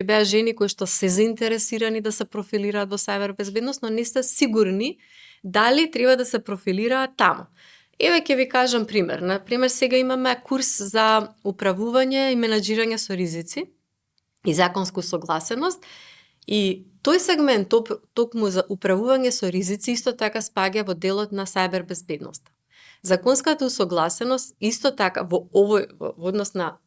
беа жени кои што се заинтересирани да се профилираат во сајбер безбедност, но не сте сигурни дали треба да се профилираат таму. Еве ќе ви кажам пример. Например, сега имаме курс за управување и менаџирање со ризици и законску согласеност, и тој сегмент токму за управување со ризици исто така спаѓа во делот на сајбер безбедноста. Законската усогласеност исто така во однос на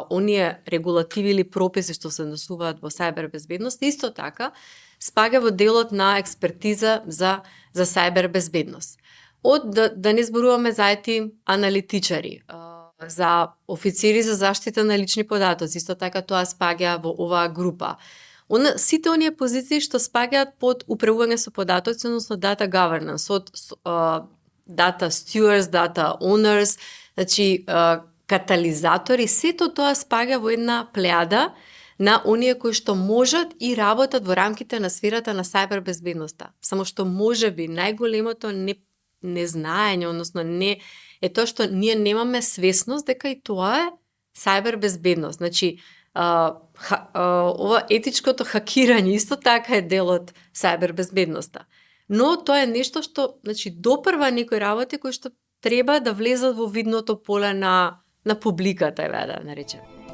оние регулативи или прописи што се однесуваат во сајбер безбедност, исто така спаѓа во делот на експертиза за сајбер безбедност. Да не зборуваме за IT аналитичари, за официри за заштита на лични податоци, исто така тоа спаѓа во оваа група. Сите оние позиции што спаѓаат под управување со податоци, односно data governance, од data stewards, data owners, значи катализатори, сето тоа спаѓа во една плејада на оние кои што можат и работат во рамките на сферата на сајбер безбедноста. Само што можеби најголемото незнаење, односно не е тоа што ние немаме свесност дека и тоа е сајбер безбедност. Значи, ова етичкото хакирање исто така е дел од сајбер безбедноста. Но тоа е нешто што, значи, допрва некои работи кои што треба да влезат во видното поле на публиката, да наречем.